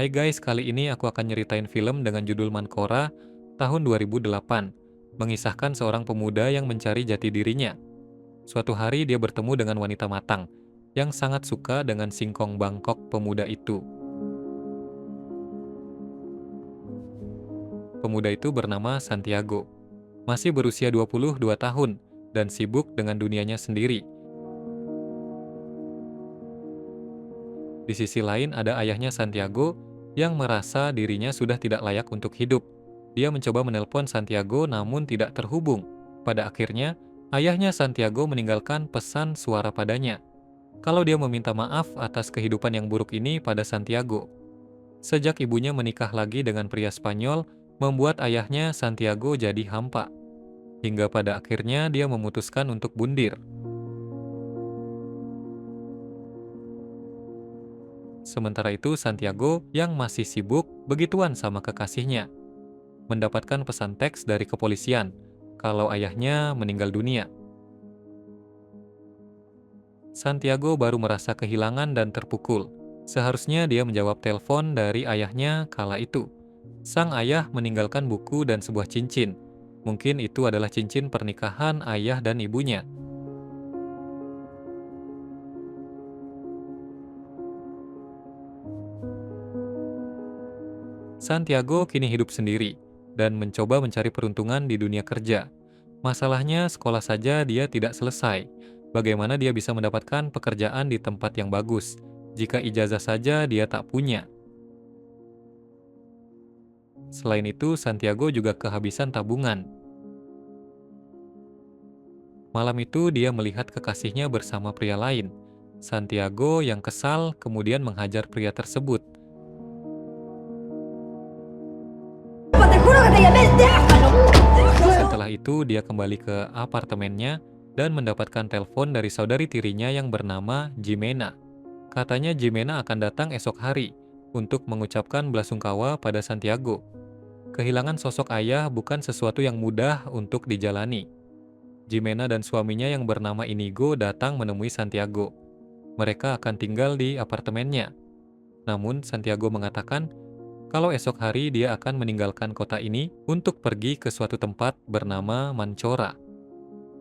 Hai guys, kali ini aku akan nyeritain film dengan judul Mancora tahun 2008, mengisahkan seorang pemuda yang mencari jati dirinya. Suatu hari dia bertemu dengan wanita matang, yang sangat suka dengan singkong Bangkok pemuda itu. Pemuda itu bernama Santiago, masih berusia 22 tahun, dan sibuk dengan dunianya sendiri. Di sisi lain ada ayahnya Santiago yang merasa dirinya sudah tidak layak untuk hidup. Dia mencoba menelpon Santiago namun tidak terhubung. Pada akhirnya, ayahnya Santiago meninggalkan pesan suara padanya. Kalau dia meminta maaf atas kehidupan yang buruk ini pada Santiago. Sejak ibunya menikah lagi dengan pria Spanyol, membuat ayahnya Santiago jadi hampa. Hingga pada akhirnya dia memutuskan untuk bundir. Sementara itu Santiago yang masih sibuk begituan sama kekasihnya. Mendapatkan pesan teks dari kepolisian kalau ayahnya meninggal dunia. Santiago baru merasa kehilangan dan terpukul. Seharusnya dia menjawab telepon dari ayahnya kala itu. Sang ayah meninggalkan buku dan sebuah cincin. Mungkin itu adalah cincin pernikahan ayah dan ibunya. Santiago kini hidup sendiri dan mencoba mencari peruntungan di dunia kerja. Masalahnya sekolah saja dia tidak selesai. Bagaimana dia bisa mendapatkan pekerjaan di tempat yang bagus jika ijazah saja dia tak punya? Selain itu, Santiago juga kehabisan tabungan. Malam itu dia melihat kekasihnya bersama pria lain. Santiago yang kesal kemudian menghajar pria tersebut. Te juro que te llamé, déjalo. Setelah itu, dia kembali ke apartemennya dan mendapatkan telepon dari saudari tirinya yang bernama Jimena. Katanya Jimena akan datang esok hari untuk mengucapkan belasungkawa pada Santiago. Kehilangan sosok ayah bukan sesuatu yang mudah untuk dijalani. Jimena dan suaminya yang bernama Inigo datang menemui Santiago. Mereka akan tinggal di apartemennya. Namun Santiago mengatakan kalau esok hari dia akan meninggalkan kota ini untuk pergi ke suatu tempat bernama Mancora.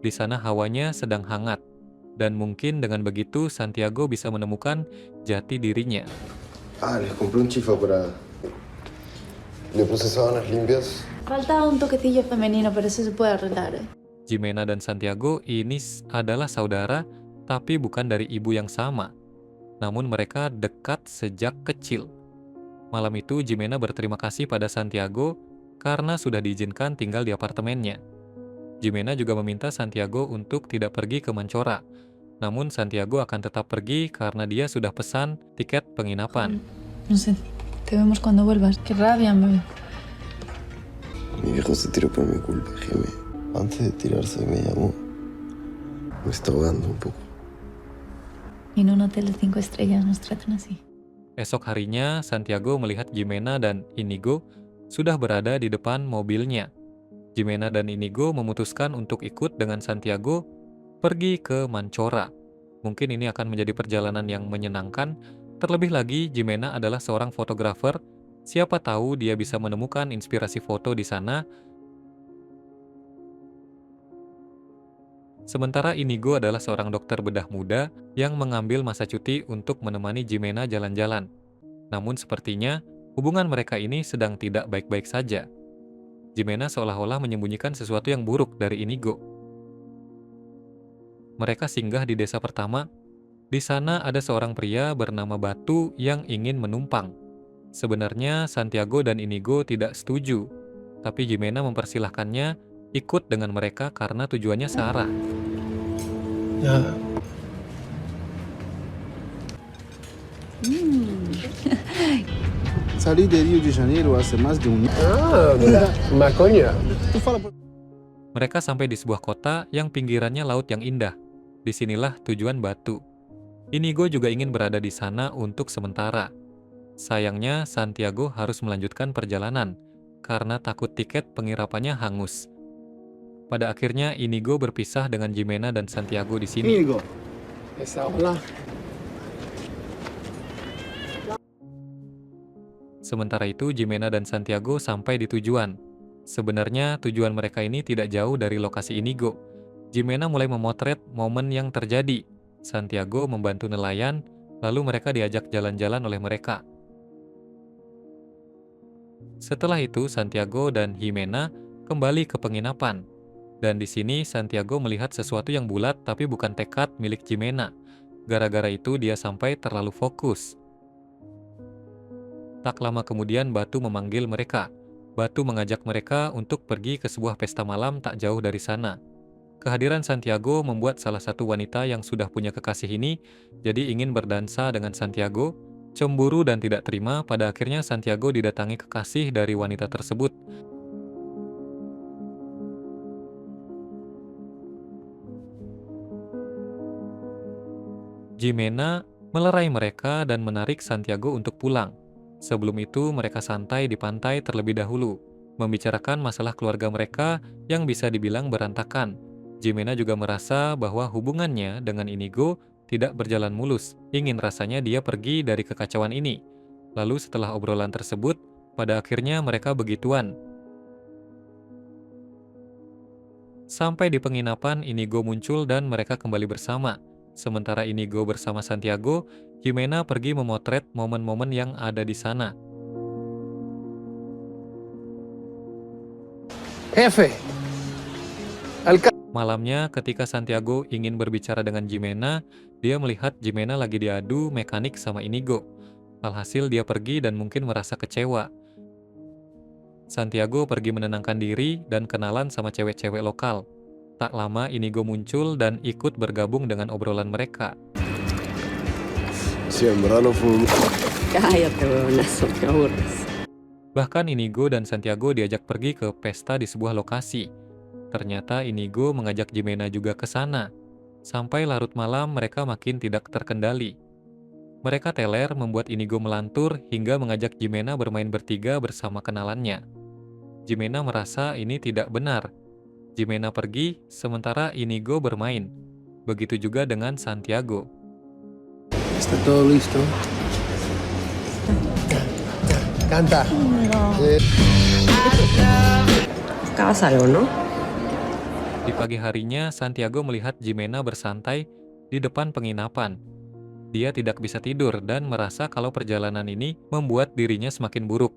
Di sana hawanya sedang hangat, dan mungkin dengan begitu Santiago bisa menemukan jati dirinya. Les compré un chifa para... ¿Le puse sábanas limpias? Falta un toquecillo femenino, pero eso se puede arreglar. Jimena dan Santiago ini adalah saudara, tapi bukan dari ibu yang sama. Namun mereka dekat sejak kecil. Malam itu Jimena berterima kasih pada Santiago karena sudah diizinkan tinggal di apartemennya. Jimena juga meminta Santiago untuk tidak pergi ke Mancora. Namun Santiago akan tetap pergi karena dia sudah pesan tiket penginapan. No sé, te vemos cuando vuelvas. Qué rabia, me... Mi viejo se tiró por mi culpa, Jimé. Antes de tirarse me llamó. Me está ahogando un poco. Y en un hotel de 5 estrellas nos tratan así. Esok harinya, Santiago melihat Jimena dan Inigo sudah berada di depan mobilnya. Jimena dan Inigo memutuskan untuk ikut dengan Santiago pergi ke Mancora. Mungkin ini akan menjadi perjalanan yang menyenangkan. Terlebih lagi, Jimena adalah seorang fotografer. Siapa tahu dia bisa menemukan inspirasi foto di sana. Sementara Inigo adalah seorang dokter bedah muda yang mengambil masa cuti untuk menemani Jimena jalan-jalan. Namun sepertinya hubungan mereka ini sedang tidak baik-baik saja. Jimena seolah-olah menyembunyikan sesuatu yang buruk dari Inigo. Mereka singgah di desa pertama. Di sana ada seorang pria bernama Batu yang ingin menumpang. Sebenarnya Santiago dan Inigo tidak setuju, tapi Jimena mempersilahkannya ikut dengan mereka karena tujuannya searah. Ya. Salí de Rio de Janeiro hace más de un año. Maconha. Mereka sampai di sebuah kota yang pinggirannya laut yang indah. Disinilah tujuan Batu. Inigo juga ingin berada di sana untuk sementara. Sayangnya Santiago harus melanjutkan perjalanan karena takut tiket pengirapannya hangus. Pada akhirnya Inigo berpisah dengan Jimena dan Santiago di sini. Inigo, Esa ola. Sementara itu, Jimena dan Santiago sampai di tujuan. Sebenarnya tujuan mereka ini tidak jauh dari lokasi Inigo. Jimena mulai memotret momen yang terjadi. Santiago membantu nelayan, lalu mereka diajak jalan-jalan oleh mereka. Setelah itu, Santiago dan Jimena kembali ke penginapan. Dan di sini Santiago melihat sesuatu yang bulat tapi bukan tekad milik Jimena. Gara-gara itu dia sampai terlalu fokus. Tak lama kemudian Batu memanggil mereka. Batu mengajak mereka untuk pergi ke sebuah pesta malam tak jauh dari sana. Kehadiran Santiago membuat salah satu wanita yang sudah punya kekasih ini jadi ingin berdansa dengan Santiago. Cemburu dan tidak terima, pada akhirnya Santiago didatangi kekasih dari wanita tersebut. Jimena melerai mereka dan menarik Santiago untuk pulang. Sebelum itu, mereka santai di pantai terlebih dahulu, membicarakan masalah keluarga mereka yang bisa dibilang berantakan. Jimena juga merasa bahwa hubungannya dengan Inigo tidak berjalan mulus, ingin rasanya dia pergi dari kekacauan ini. Lalu setelah obrolan tersebut, pada akhirnya mereka begituan. Sampai di penginapan, Inigo muncul dan mereka kembali bersama. Sementara Inigo bersama Santiago, Jimena pergi memotret momen-momen yang ada di sana. Jefe, Malamnya, ketika Santiago ingin berbicara dengan Jimena, dia melihat Jimena lagi diadu mekanik sama Inigo. Alhasil dia pergi dan mungkin merasa kecewa. Santiago pergi menenangkan diri dan kenalan sama cewek-cewek lokal. Tak lama Inigo muncul dan ikut bergabung dengan obrolan mereka. Sí, en verdad no fue. Cállate, huevonazo, me aburres. Bahkan Inigo dan Santiago diajak pergi ke pesta di sebuah lokasi. Ternyata Inigo mengajak Jimena juga ke sana. Sampai larut malam mereka makin tidak terkendali. Mereka teler membuat Inigo melantur hingga mengajak Jimena bermain bertiga bersama kenalannya. Jimena merasa ini tidak benar. Jimena pergi sementara Inigo bermain. Begitu juga dengan Santiago. Está todo listo. canta. Acabas algo, ¿no? Di pagi harinya, Santiago melihat Jimena bersantai di depan penginapan. Dia tidak bisa tidur dan merasa kalau perjalanan ini membuat dirinya semakin buruk.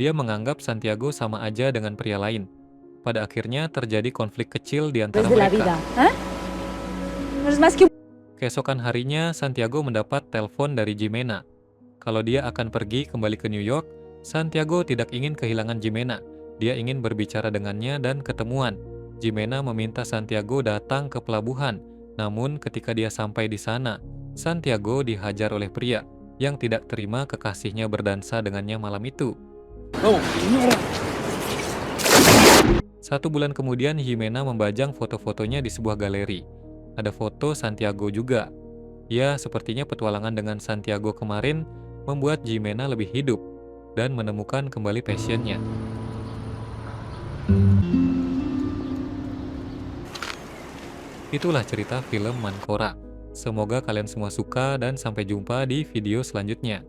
Dia menganggap Santiago sama aja dengan pria lain. Pada akhirnya terjadi konflik kecil di antara mereka. Keesokan harinya, Santiago mendapat telepon dari Jimena. Kalau dia akan pergi kembali ke New York, Santiago tidak ingin kehilangan Jimena. Dia ingin berbicara dengannya dan ketemuan. Jimena meminta Santiago datang ke pelabuhan. Namun ketika dia sampai di sana, Santiago dihajar oleh pria yang tidak terima kekasihnya berdansa dengannya malam itu. 1 bulan kemudian, Jimena membajang foto-fotonya di sebuah galeri. Ada foto Santiago juga. Ya, sepertinya petualangan dengan Santiago kemarin membuat Jimena lebih hidup dan menemukan kembali passionnya. Itulah cerita film Mancora. Semoga kalian semua suka dan sampai jumpa di video selanjutnya.